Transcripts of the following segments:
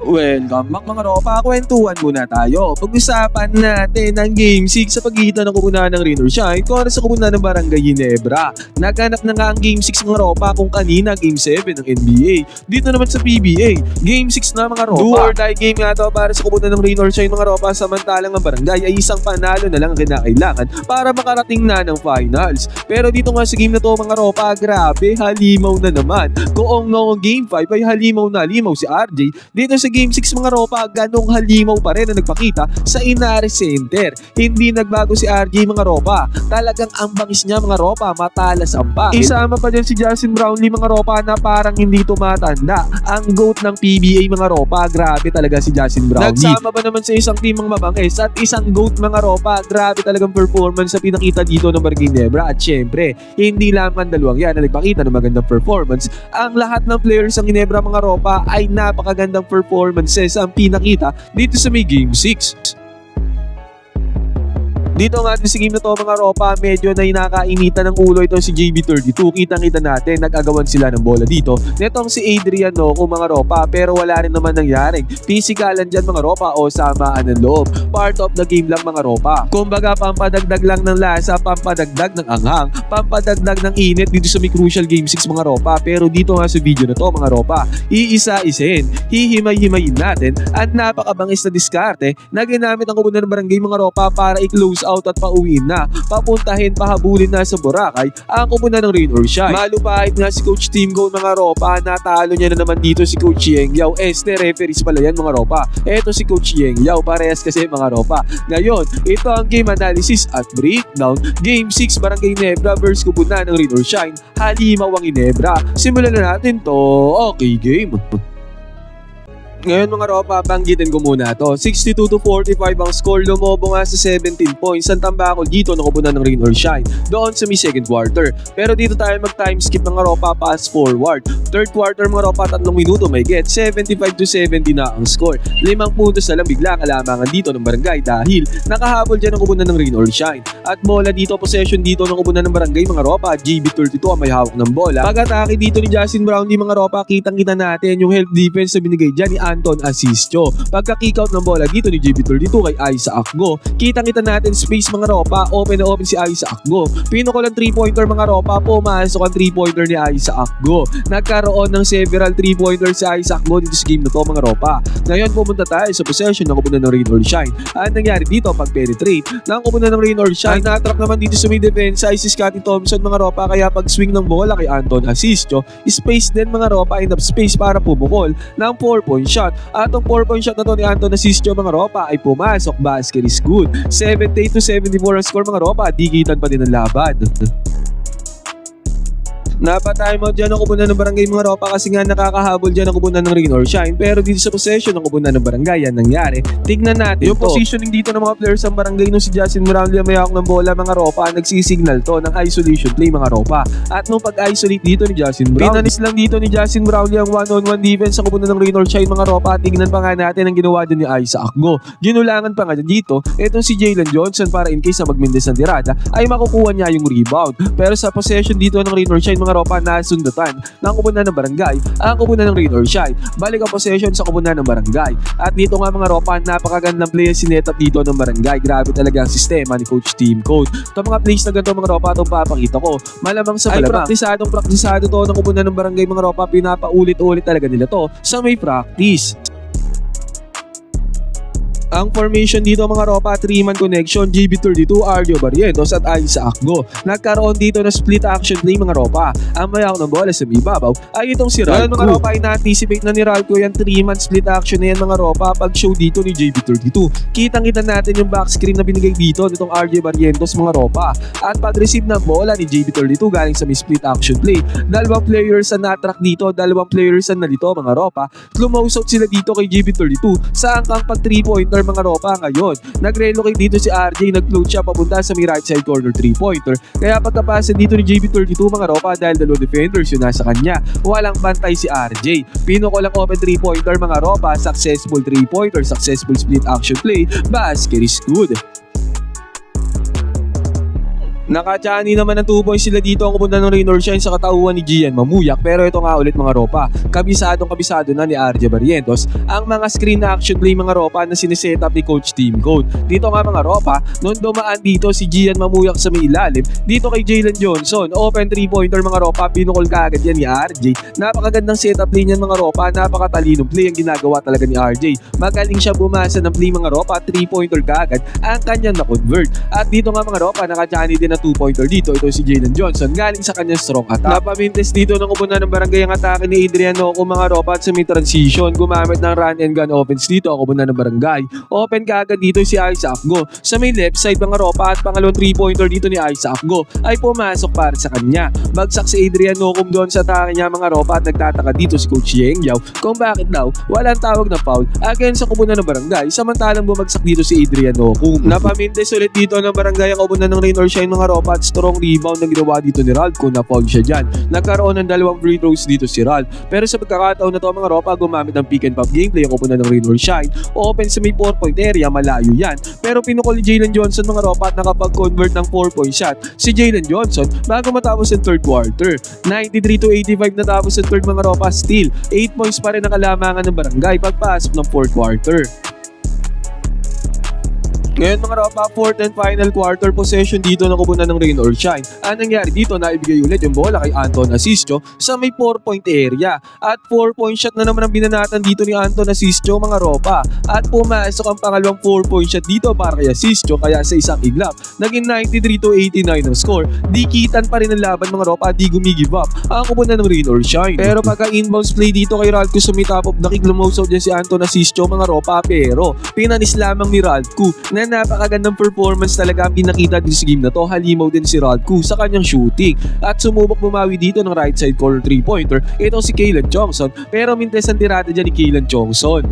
Welcome back mga ropa, kwentuhan muna tayo. Pag-usapan natin ang Game 6 sa pagitan ng Kubunan ng Rain or Shine kontra sa Kubunan ng Barangay Ginebra. Naghanap na nga ang Game 6 mga ropa kung kanina Game 7 ng NBA. Dito naman sa PBA, Game 6 na mga ropa. Do or die game nga to para sa Kubunan ng Rain or Shine mga ropa, samantalang ang Barangay ay isang panalo na lang ang kinakailangan para makarating na ng finals. Pero dito nga sa game na to mga ropa, grabe, halimaw na naman. Kung ang Game 5 ay halimaw na halimaw si RJ, dito sa Game 6 mga ropa, ganong halimaw pa rin na nagpakita sa Inares Center. Hindi nagbago si RJ mga ropa. Talagang ang bangis niya mga ropa, matalas ang pangit. Isama pa dyan si Justin Brownlee mga ropa na parang hindi tumatanda. Ang GOAT ng PBA mga ropa, grabe talaga si Justin Brownlee. Nagsama pa naman sa isang team ng mabangis at isang GOAT mga ropa, grabe talagang performance sa pinakita dito ng Barangay Ginebra. At syempre, hindi lamang dalawang yan na nagpakita ng magandang performance. Ang lahat ng players ng Ginebra mga ropa ay napakagandang performances ang pinakita dito sa may Game 6. Dito nga sa game na to mga ropa, medyo na inakainitan ng ulo itong si JB32. Kitang-kita natin, nag-agawan sila ng bola dito. Netong si Adrian no, kung mga ropa, pero wala rin naman nangyaring pisikalan dyan mga ropa o samaan ng loob. Part of the game lang mga ropa. Kumbaga pampadagdag lang ng lasa, pampadagdag ng anghang, pampadagdag ng init dito sa may crucial Game 6 mga ropa. Pero dito nga sa video na to mga ropa, iisa-isahin, hihimay-himayin natin ang napakabangis na diskarte na ginamit ang Kubunan ng Barangay mga ropa para i-close out at pauwiin na, papuntahin, pahabulin na sa Boracay ang Kubunan ng Rain or Shine. Malupahit nga si Coach Team Gold mga ropa, natalo niya na naman dito si Coach Yeng Yao. Referees pala yan mga ropa. Eto si Coach Yeng Yao, parehas kasi mga ropa. Ngayon, ito ang game analysis at breakdown. Game 6 Barangay Ginebra versus Kubunan ng Rain or Shine. Halimaw ang Ginebra. Simulan na natin to. Okay, game. Ngayon mga ropa, banggitin ko muna to. 62-45 ang score, lumobo nga sa 17 points. Ang tambakol dito ng Kubunan ng Rain or Shine doon sa may second quarter. Pero dito tayo mag-time skip mga ropa, pass forward. Third quarter mga ropa, 3 minuto may get. 75-70 na ang score. 5 puntos na lang bigla kalamangan dito ng Barangay dahil nakahabol dyan ng Kubunan ng Rain or Shine. At bola dito, possession dito ng Kubunan ng Barangay mga ropa. JB32 ang may hawak ng bola. Pag-atake dito ni Justin Brownlee mga ropa, kitang-kita natin yung help defense na binigay dyan ni Anton Asistio. Pagka-kickout ng bola dito ni JB32 kay Isaac Go, kitang-kita natin space mga ropa, open na open si Isaac Go. Pinukol ang 3-pointer mga ropa, pumasok ang 3-pointer ni Isaac Go. Nagkaroon ng several 3-pointer si Isaac Go dito sa game na to mga ropa. Ngayon pumunta tayo sa possession ng Kubunan ng Rain or Shine. Ang nangyari dito, pag-penetrate ng Kubunan ng Rain or Shine, na-attract naman dito sa may defense ay si Scottie Thompson mga ropa, kaya pag-swing ng bola kay Anton Asistio, space din mga ropa, enough space para pumukol ng 4-point shot. At ang 4-point shot na to ni Anton Asistio mga ropa ay pumasok, basket is good. 78-74 ang score mga ropa, digitan pa din ang laban. Napatime out dyan ang Kubunan ng Barangay mga ropa kasi nga nakakahabol dyan ang Kubunan ng Rain or Shine. Pero dito sa possession ng Kubunan ng Barangay yan nangyari. Tignan natin yung positioning dito ng mga players ng Barangay nung si Justin Brownlee may hawak ng bola mga ropa, nagsisignal to ng isolation play mga ropa. At nung pag-isolate dito ni Justin Brownlee, pinanis lang dito ni Justin Brownlee ang one-on-one defense sa Kubunan ng Rain or Shine mga ropa. Tignan pa nga natin ang ginawa dyan ni Isaac Go. Ginulangan pa nga dyan dito itong si Jalen Johnson para in case na magmindes ng tirada ay makukuha niya yung rebound. Pero sa possession dito ng Rain or Shine mga ropa, nasundatan ng Kubunan ng Barangay ang Kubunan ng Rain or Shine. Balik ang possession sa Kubunan ng Barangay. At dito nga mga ropa, napakagandang play sinetap dito ng Barangay. Grabe talaga ang sistema ni Coach Team Code. Itong mga plays na ganito mga ropa, itong papakita ko, malamang sa malamang ay praktisadong to ng Kubunan ng Barangay mga ropa. Pinapaulit-ulit talaga nila to sa may practice. Ang formation dito mga ropa, 3-man connection, JB32, Arjo Barrientos at Isaac Go. Nagkaroon dito na split action play mga ropa. Ang mayawak ng bola sa ibabaw ay itong si Ralco. Mga ropa ay na-anticipate na ni Ralco yan, 3-man split action na yan mga ropa pag show dito ni JB32. Kitang-kita natin yung back screen na binigay dito nitong RJ Barrientos mga ropa. At pag-receive ng bola ni JB32 galing sa may split action play, 2 players ang na-attract dito, 2 players ang nalito mga ropa. Close out sila dito kay JB32 sa angkang pag 3-pointer mga ropa. Ngayon, nag-relocate dito si RJ, nag-float siya papunta sa may right side corner 3-pointer. Kaya pagkapasa dito ni JB32 mga ropa, dahil 2 defenders yung nasa kanya, walang bantay si RJ. Pinukol ang open 3-pointer mga ropa, successful 3-pointer, successful split action play, basket is good. Nakachani naman ng 2 points sila dito ang kupunta ng Rain or Shine sa katauhan ni Gian Mamuyak, pero ito nga ulit mga ropa, kabisado na ni RJ Barrientos ang mga screen action play mga ropa na sineset up ni Coach Team Code. Dito nga mga ropa, nung dumaan dito si Gian Mamuyak sa may ilalim, dito kay Jalen Johnson, open 3-pointer mga ropa, pinukol kaagad yan ni RJ. Napakagandang setup play niyan mga ropa, napakatalinong play ang ginagawa talaga ni RJ. Magaling siya bumasa ng play mga ropa, 3-pointer kaagad ang kanyang na-convert. At dito nga mga ropa, nakachani din na 2-pointer dito, ito si Jalen Johnson galing sa kanyang strong attack. Napamintes dito ng kupunan ng barangay ang atake ni Adrian Noco mga ropa at sa may transition, gumamit ng run and gun offense dito ang kupunan ng barangay. Open kaagad dito si Isaac Go sa may left side mga ropa at pangalawang 3-pointer dito ni Isaac Go ay pumasok para sa kanya. Bagsak si Adrian Noco doon sa atake niya mga ropa at nagtataka dito si Coach Yeng Yao kung bakit daw walang tawag na foul against sa kupunan ng barangay samantalang bumagsak dito si Adrian Noco. Napamintes ulit dito ng barangay ang kupunan ng Rain or Shine mga ropa at strong rebound na ginawa dito ni Ralph kung na-foul siya dyan. Nagkaroon ng 2 free throws dito si Ralph. Pero sa pagkakataon na to mga ropa, gumamit ng pick and pop gameplay ang kupunan ng Rain or Shine. Open sa may 4-point area, malayo yan. Pero pinukol ni Jalen Johnson mga ropa at nakapag-convert ng 4-point shot si Jalen Johnson bago matapos ang third quarter. 93-85 natapos ang third mga ropa, still 8 points pa rin ang kalamangan ng barangay pagpasok ng fourth quarter. Ngayon mga ropa, fourth and final quarter possession dito ng kupunan ng Rain or Shine. Ang nangyari dito, naibigay ulit yung bola kay Anton Asisio sa may 4-point area. At 4-point shot na naman ang binanatan dito ni Anton Asisio mga ropa. At pumasok ang pangalawang 4-point shot dito para kay Asisio, kaya sa isang iglap, naging 93-89 ang score. Dikitan pa rin ang laban mga ropa, di gumigive up ang kupunan ng Rain or Shine. Pero pagka inbounds play dito kay Ralco sa may top of the kick, lumosaw dyan si Anton Asisio mga ropa, pero pinanis lamang ni Ralco na napakagandang performance talaga ang pinakita dito sa game na to. Halimaw din si Ralco sa kanyang shooting at sumubok bumawi dito ng right side corner 3-pointer itong si Kaylan Chongson, pero mintes ang tirada dyan ni Kaylan Chongson.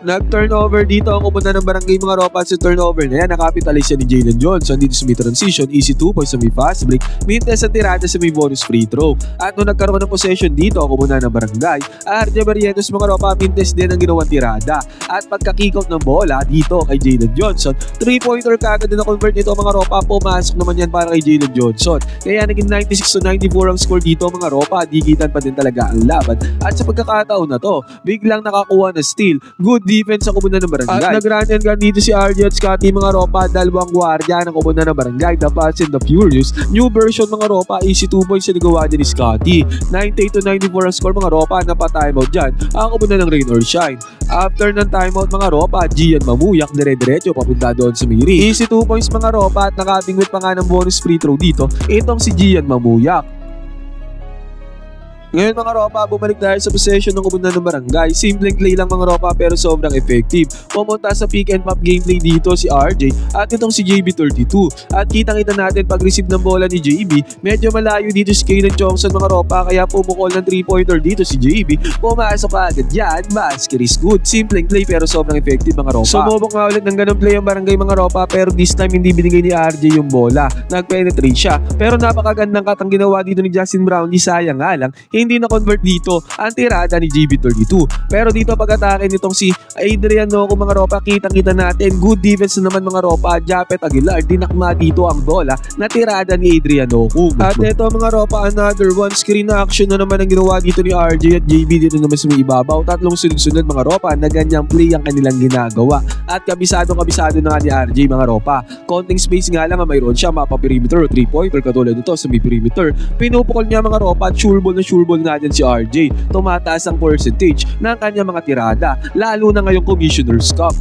Nag-turnover dito ang kupunan ng barangay mga ropa. Sa turnover na yan, nakapitalize siya ni Jalen Johnson dito sa may transition, easy 2 points sa may fast break, mintes ang tirada sa may bonus free throw. At nung nagkaroon ng possession dito ang kupunan ng barangay, RJ Barrientos mga ropa, mintes din ang ginawang tirada. At pagka-kick-out ng bola dito kay Jalen Johnson, 3-pointer kagad din na-convert nito mga ropa, pumasok naman yan para kay Jalen Johnson. Kaya naging 96-94 ang score dito mga ropa, digitan pa din talaga ang laban. At sa pagkakataon na to, biglang nakakuha na steal, good defense sa kupunan ng barangay. At nag-run and gun dito si RJ at Scotty mga ropa, dalawang gwardiya ng kupunan ng barangay, the Fast and the Furious. New version mga ropa, easy 2 points na nagawa din ni Scotty. 98-94 ang score mga ropa, napa-timeout dyan ang kupunan ng Rain or Shine. After ng timeout mga ropa, Gian Mamuyak dire-diretso papunta doon sa Miri. Easy 2 points mga ropa at nakabingwit pa nga ng bonus free throw dito itong si Gian Mamuyak. Ngayon mga ropa, bumalik tayo sa possession ng kupunan ng barangay. Simpleng play lang mga ropa pero sobrang effective. Pumunta sa pick and pop gameplay dito si RJ at itong si JB32. At kitang-kita natin pag receive ng bola ni JB, medyo malayo dito si Kaylan Chongson mga ropa, kaya pumukol ng 3-pointer dito si JB. Pumasok agad yan, basket is good. Simpleng play pero sobrang effective mga ropa. Sumubok nga ulit ng ganong play ang barangay mga ropa, pero this time hindi binigay ni RJ yung bola. Nag-penetrate siya. Pero napakagandang katang ginawa dito ni Justin Brownlee, sayang nga lang hindi na-convert dito ang tirada ni JB32. Pero dito pag-atake nitong si Adrian Noco mga ropa, kitang-kita natin, good defense na naman mga ropa. Japet Aguilar, dinakma dito ang bola na tirada ni Adrian Noco. At ito mga ropa, another one screen action na naman ang ginawa dito ni RJ at JB dito naman sa may ibabaw. Tatlong sunod-sunod mga ropa na ganyang play ang kanilang ginagawa. At kabisado na nga ni RJ mga ropa. Konting space nga lang ang mayroon siya, mapa-perimeter o 3-pointer katulad nito sa may perimeter. Pinupukol niya mga ropa at sure ball nga dyan si RJ. Tumataas ang percentage ng kanyang mga tirada, lalo na ngayong Commissioner's Cup.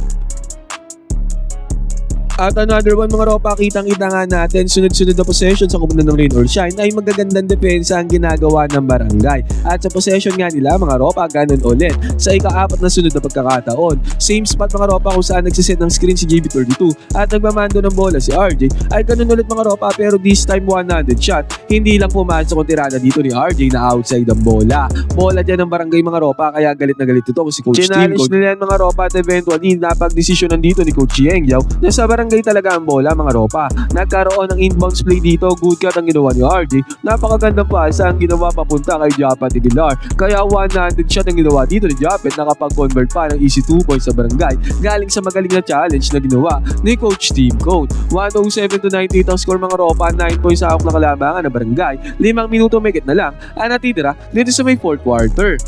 At another one mga ropa, kitang-kita nga natin, sunod-sunod na possession sa kupunan ng Rain or Shine ay magagandang depensa ang ginagawa ng barangay. At sa possession nga nila mga ropa, ganun ulit sa ika-4 na sunod na pagkakataon. Same spot mga ropa kung saan nagsiset ng screen si JB32 at nagmamando ng bola si RJ ay ganun ulit mga ropa, pero this time 100 shot. Hindi lang pumasok ang tirada dito ni RJ na outside ang bola. Bola dyan ng barangay mga ropa, kaya galit na galit ito si Coach Team Code. Challenge nila yan mga ropa at eventually napag-desisyonan dito ni Coach Yeng Yao na sa barangay barangay talaga ang bola mga ropa. Nagkaroon ng inbounds play dito, good cut ang ginawa ni RJ. Napakagandang pasa ang ginawa papunta kay Japet Aguilar. Kaya 100 shot ang ginawa dito ni Japet, nakapag-convert pa ng easy 2 points sa barangay galing sa magaling na challenge na ginawa ni Coach Team Code. 107-98 ang score mga ropa, 9 points sa hawak na kalamangan ng barangay. 5 minuto may na lang ang natitira dito sa may 4th quarter.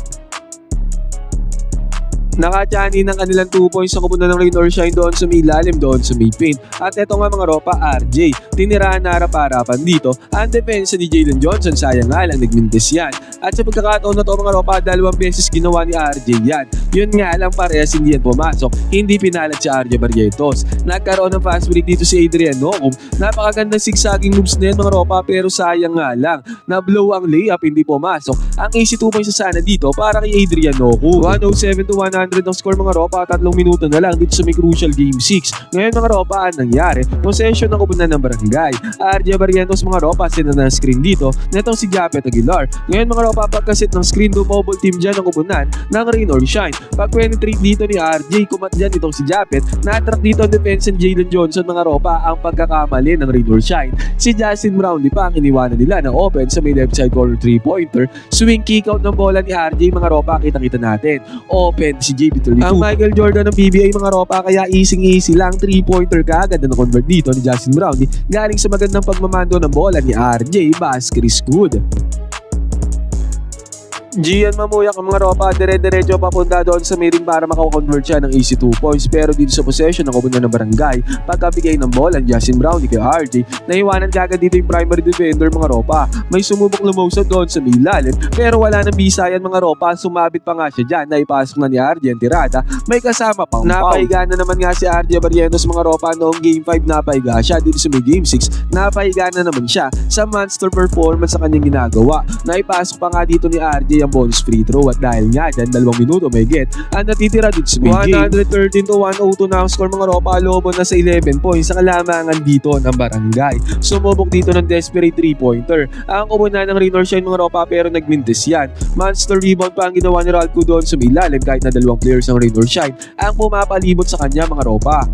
Nakachani ng kanilang 2 points sa kupunan ng Rain or Shine doon sa may ilalim, doon sa may paint. At eto nga mga ropa, RJ. Tinirahan na harap-harapan dito ang depensa ni Jalen Johnson. Sayang nga lang, nagmintis yan. At sa pagkakataon na to mga ropa, 2 beses ginawa ni RJ yan. Yun nga lang, parehas hindi yan pumasok. Hindi pinalat si RJ Barrientos. Nagkaroon ng fast break dito si Adrian Nocum. Napakagandang zigzagging moves na yan mga ropa, pero sayang nga lang. Na-blow ang layup, hindi pumasok. Ang easy 2 points sa sana dito para kay Adrian Nocum. 107-100 ang score mga ropa, 3 minuto na lang dito sa may crucial game 6. Ngayon mga ropa, ang nangyari, possession ng kupunan ng barangay. RJ Barrientos mga ropa, sila na screen dito, netong si Japet Aguilar. Ngayon mga ropa, pagkasit ng screen, double team dyan ng kupunan ng Rain or Shine. Pag penetrate dito ni RJ, kumat dyan itong si Japet, na-attract dito ang defense ni Jalen Johnson mga ropa, ang pagkakamali ng Rain or Shine. Si Justin Brownlee pa ang iniwanan nila ng open sa may left side corner 3-pointer. Swing kick out ng bola ni RJ mga ropa, kitang-kita natin. Open si JB32. Ang Michael Jordan ng PBA mga ropa, kaya easy lang 3-pointer kaagad na convert dito ni Justin Brownlee galing sa magandang pagmamando ng bola ni RJ Vasquez Good. Gian Mamuyak ang mga ropa, dire-diretso papunta doon sa miring para makakonvert siya ng easy 2 points, pero dito sa possession ng kupunan ng barangay, pagkabigay ng bola ni Justin Brownlee kay RJ, naiwanan kagad dito yung primary defender mga ropa. May sumubok lumusod doon sa milalim, pero wala nang bisayan mga ropa, sumabit pa nga siya dyan, naipasok na ni RJ ang tirada, may kasama pang napahiga na naman nga si RJ Barrientos mga ropa. Noong game 5 napahiga siya, dito sa may game 6 napahiga na naman siya sa monster performance sa kanyang ginagawa. Naipasok pa nga dito ni RJ ang bonus free throw, at dahil nga dyan 2 minuto may get ang natitira dito sa may game. 113-102 na ang score mga ropa, lobo na sa 11 points sa kalamangan dito ng barangay. Sumubok dito ng desperate 3-pointer ang kupunan ng Rain or Shine mga ropa, pero nagmintis yan. Monster rebound pa ang ginawa ni Ralco doon sa may ilalim, kahit na 2 players ng Rain or Shine ang pumapalibot sa kanya mga ropa.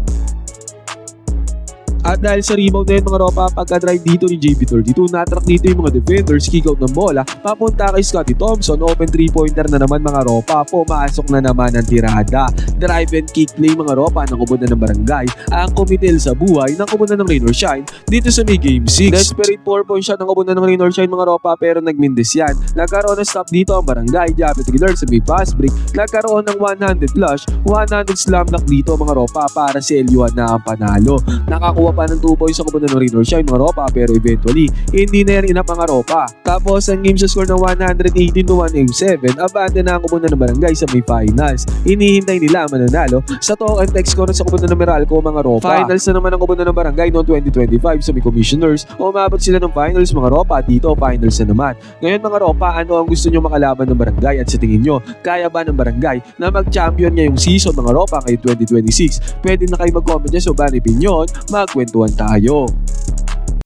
At dahil sa rebound na yun mga ropa, pagka-drive dito ni JB32, na-attract dito yung mga defenders, kick out ng bola, papunta kay Scottie Thompson, open 3-pointer na naman mga ropa, pumasok na naman ang tirada. Drive and kick play mga ropa ng kupunan ng barangay, ang kumitil sa buhay ng kupunan ng Rain or Shine dito sa may game 6. Desperate 4-point shot ng kupunan ng Rain or Shine mga ropa, pero nagmindes yan. Nagkaroon ng stop dito ang barangay, Japet Aguilar sa may fast break, nagkaroon ng 100 flush, 100 slam dunk dito mga ropa, para si LU1 na ang panalo. Nakakuha pa ng 2 points sa kupunan ng Rain or Shine mga ropa, pero eventually hindi na yan enough mga ropa. Tapos ang game sa score ng 118-107, abante na ang kupunan ng barangay sa may finals. Hinihintay nila ang mananalo sa talk and text score sa kupunan ng Meralco mga ropa. Finals na naman ang kupunan ng barangay noong 2025 sa may commissioners. Umabot sila ng finals mga ropa, dito finals na naman. Ngayon mga ropa, ano ang gusto nyo makalaban ng barangay, at sa tingin nyo, kaya ba ng barangay na mag-champion ngayong season mga ropa ngayong 2026? Pwede na kayo mag-comment dyan sa bang opinion, magkwentuhan tayo.